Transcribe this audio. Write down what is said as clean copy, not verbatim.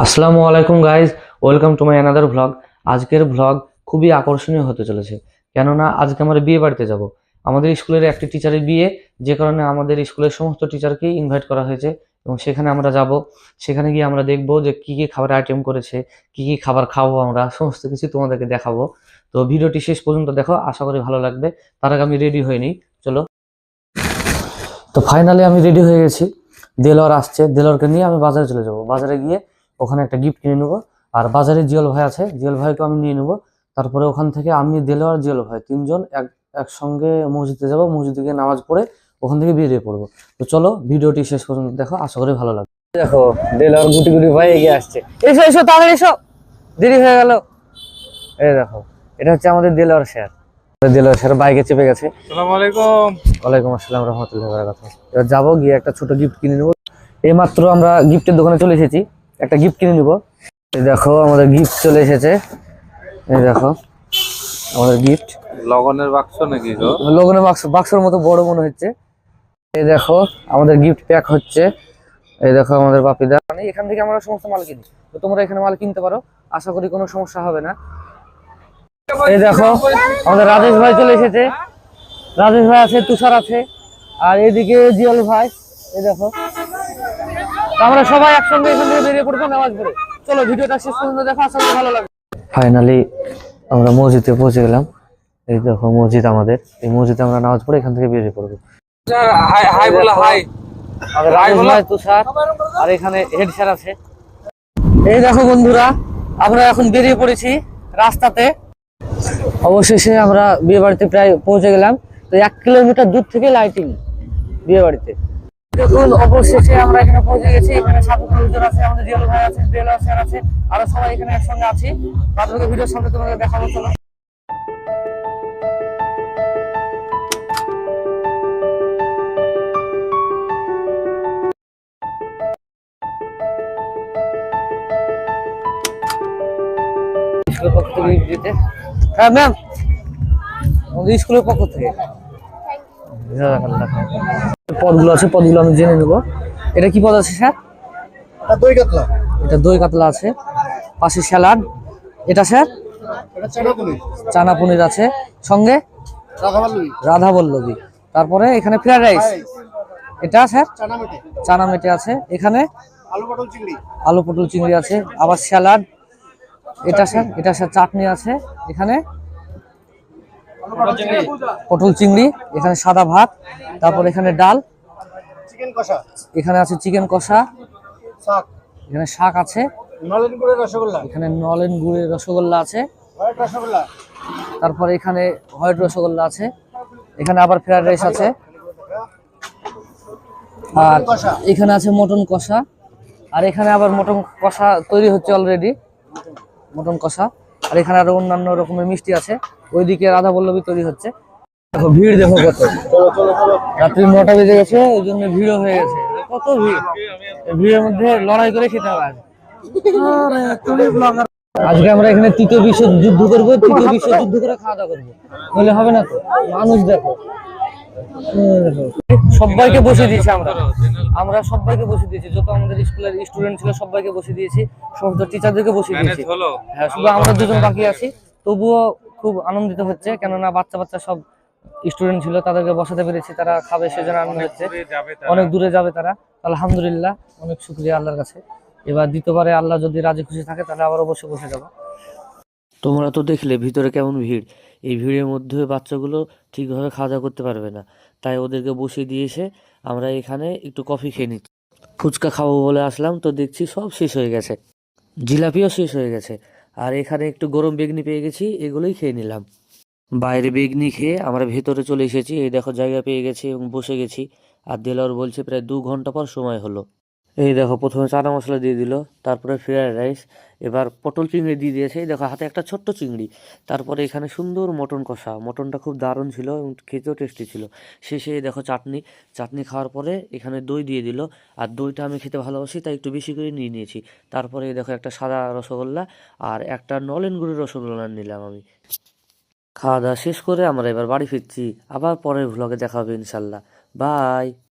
আসসালামু আলাইকুম guys, welcome to my another vlog. আজকের ভ্লগ খুবই আকর্ষণীয় হতে চলেছে, কেননা আজকে আমরা বিয়ে বাড়িতে যাব। আমাদের স্কুলের একটি টিচারের বিয়ে, যে কারণে আমাদের স্কুলের সমস্ত টিচারকেই ইনভাইট করা হয়েছে এবং সেখানে আমরা যাব। সেখানে গিয়ে আমরা দেখব যে কী কী খাবার আইটেম করেছে, কী কী খাবার খাবো, আমরা সমস্ত কিছু তোমাদেরকে দেখাবো। তো ভিডিওটি শেষ পর্যন্ত দেখো, আশা করি ভালো লাগবে। তার আগে আমি রেডি হয়ে নিই, চলো। তো ফাইনালি আমি রেডি হয়ে গেছি। দেলোয়ার আসছে, দেলোয়ারকে নিয়ে আমি বাজারে চলে যাব। বাজারে গিয়ে ওখানে একটা গিফট কিনে নেবো। আর বাজারে জিয়ল ভাই আছে, জিয়ল ভাইকে আমি নিয়ে নেবো। তারপরে ওখান থেকে আমি, দেলোয়ার, জিয়ল ভাই তিনজন একসঙ্গে মসজিদে যাব। মসজিদে গিয়ে নামাজ পড়ে ওখান থেকে বেরিয়ে পড়বো। তো চলো, ভিডিওটি শেষ পর্যন্ত দেখো, আশা করি ভালো লাগবে। দেখো, দেলোয়ার গুটি গুটি ভাই এগিয়ে আসছে। এসো এসো, তাড়াতাড়ি এসো, দেরি হয়ে গেল। এই দেখো, এটা হচ্ছে আমাদের দেলোয়ার স্যার। দেলোয়ার স্যার বাইকে চেপে গেছে। আসসালামু আলাইকুম। ওয়ালাইকুম আসসালাম রহমতুল্লাহি ওয়া বারাকাতুহু। এবার যাবো, গিয়ে একটা ছোট গিফট কিনে নেবো। এইমাত্র আমরা গিফটের দোকানে চলে এসেছি, একটা গিফট কিনে নিব। এই দেখো, আমাদের গিফট চলে এসেছে। এই দেখো আমাদের গিফট। লগনের বাক্স নাকি গো? লগনের বাক্স, বাক্সের মতো বড় মনে হচ্ছে। এই দেখো আমাদের গিফট প্যাক হচ্ছে। এই দেখো আমাদের বাপিদা, মানে এখান থেকে আমরা সমস্ত মাল কিনি। তো তোমরা এখানে মাল কিনতে পারো, আশা করি কোনো সমস্যা হবে না। এই দেখো আমাদের রাজেশ ভাই চলে এসেছে। রাজেশ ভাই আছে, তুষার আছে, আর এদিকে জিয়াল ভাই। এই দেখো, আমরা সবাই একসঙ্গে এখান থেকে বেরিয়ে পড়বো নামাজ পড়ে। চলো, ভিডিওটা শেষ পর্যন্ত দেখো, আশা করি ভালো লাগবে। ফাইনালি আমরা মসজিদে পৌঁছে গেলাম। এই দেখো মসজিদ আমাদের, এই মসজিদে আমরা নামাজ পড়ে এখান থেকে বেরিয়ে পড়বো। হাই হাই বলো, হাই। আমাদের রাজেশ ভাই, তুষার, আর এখানে হেড স্যার আছে। এই দেখো বন্ধুরা, আমরা এখন বেরিয়ে পড়েছি রাস্তাতে। অবশেষে আমরা বিয়ে বাড়িতে প্রায় পৌঁছে গেলাম। তো 1 কিলোমিটার দূর থেকে লাইটিং বিয়ে বাড়িতে। দেখুন, অবশেষে আমরা এখানে পৌঁছে গেছি। এখানে সাধু লোকজন আছে, আমাদের জিয়াল ভাই আছে, দেলোয়ার স্যার আছে, আরো সবাই এখানে একসঙ্গে আছি। বাদবাকি ভিডিওর সামনে তোমাদের দেখাবো, চলো। স্কুলের পক্ষ থেকে gift দিতে। হ্যাঁ ম্যাম, আমাদের স্কুলের পক্ষ থেকে পদগুলো আছে, পদগুলো আমি জেনে নেবো। এটা কি পদ আছে স্যার? দই কাতলা। এটা দই কাতলা আছে, পাশে স্যালাড। এটা স্যার এটা চানা পনির। চানা পনির আছে, সঙ্গে রাঘাবাল্লুই। রাধা বল্লভী। তারপরে এখানে ফ্রাইড রাইস। এটা স্যার চানা মেটে। চানা মেটে আছে। এখানে আলু পটল চিংড়ি। আলু পটল চিংড়ি আছে, আবার স্যালাড। এটা স্যার চাটনি আছে। এখানে আলু পটল চিংড়ি। পটল চিংড়ি। এখানে সাদা ভাত, তারপর এখানে ডাল, চিকেন কষা। এখানে আছে চিকেন কষা, শাক। এখানে শাক আছে, নলেন গুড়ের রসগোল্লা। এখানে নলেন গুড়ের রসগোল্লা আছে, হোয়াইট রসগোল্লা। তারপরে এখানে হোয়াইট রসগোল্লা আছে, এখানে আবার ফ্রাইড রাইস আছে, আর কষা। এখানে আছে মটন কষা, আর এখানে আবার মটন কষা তৈরি হচ্ছে অলরেডি, মটন কষা। আর এখানে আরো অন্যান্য রকমের মিষ্টি আছে, ওইদিকে রাধা বল্লভী তৈরি হচ্ছে। দেখো ভিড়, দেখো কত। চলো চলো চলো। রাত্রি 9টা বেজে গেছে, ওই জন্য ভিড়ও হয়ে গেছে। কত ভিড়, এই ভিড়ের মধ্যে লড়াই করে খেতে হবে। আজকে আমরা এখানে তৃতীয় বিশ্বযুদ্ধ করবো, তৃতীয় বিশ্বযুদ্ধ করে খাওয়া দাওয়া করবো, বলে হবে না তো। মানুষ দেখো, সবাইকে বসে দিয়েছি আমরা। আমরা সবাইকে বসে দিয়েছি, যত আমাদের স্কুলের স্টুডেন্ট ছিল সবাইকে বসে দিয়েছি, সমস্ত টিচারদেরকে বসে দিয়েছি। হ্যাঁ, শুধু আমরা দুজন বাকি আছি। তবুও খুব আনন্দিত হচ্ছে, কেননা বাচ্চা বাচ্চা সব স্টুডেন্ট ছিল, তাদেরকে বসাতে পেরেছি, তারা খাবে সেজন্য আনন্দ হচ্ছে। অনেক দূরে যাবে তারা, আলহামদুলিল্লাহ, অনেক শুকরিয়া আল্লাহর কাছে। এবার দ্বিতীয়বারে আল্লাহ যদি রাজি খুশি থাকে তাহলে আবার অবশ্যই বসে যাবো। তোমরা তো দেখলে ভিতরে কেমন ভিড়। এই ভিড়ের মধ্যে বাচ্চাগুলো ঠিকভাবে খাওয়া দাওয়া করতে পারবে না, তাই ওদেরকে বসিয়ে দিয়ে এসে আমরা এখানে একটু কফি খেয়ে নিচ্ছি। ফুচকা খাবো বলে আসলাম, তো দেখছি সব শেষ হয়ে গেছে, জিলাপিও শেষ হয়ে গেছে। আর এখানে একটু গরম বেগনি পেয়ে গেছি, এগুলোই খেয়ে নিলাম। বাইরে বেগনি খেয়ে আমরা ভেতরে চলে এসেছি। এই দেখো জায়গা পেয়ে গেছি এবং বসে গেছি। আর দেলোয়ার বলছে প্রায় 2 ঘন্টা পর সময় হলো। এই দেখো, প্রথমে চানা মশলা দিয়ে দিল, তারপরে ফ্রাইড রাইস, এবার পটল চিংড়ি দিয়ে দিয়েছে। এই দেখো হাতে একটা ছোট্ট চিংড়ি। তারপরে এখানে সুন্দর মটন কষা, মটনটা খুব দারুণ ছিল এবং খেতেও টেস্টি ছিল। শেষে এই দেখো চাটনি, চাটনি খাওয়ার পরে এখানে দই দিয়ে দিল। আর দইটা আমি খেতে ভালোবাসি, তাই একটু বেশি করে নিয়ে নিয়েছি। তারপরে এই দেখো একটা সাদা রসগোল্লা আর একটা নলেন গুড়ের রসগোল্লা নিলাম আমি। খাওয়া দাওয়া শেষ করে আমরা এবার বাড়ি ফিরছি। আবার পরের ভ্লগে দেখা হবে ইনশাল্লাহ। বাই।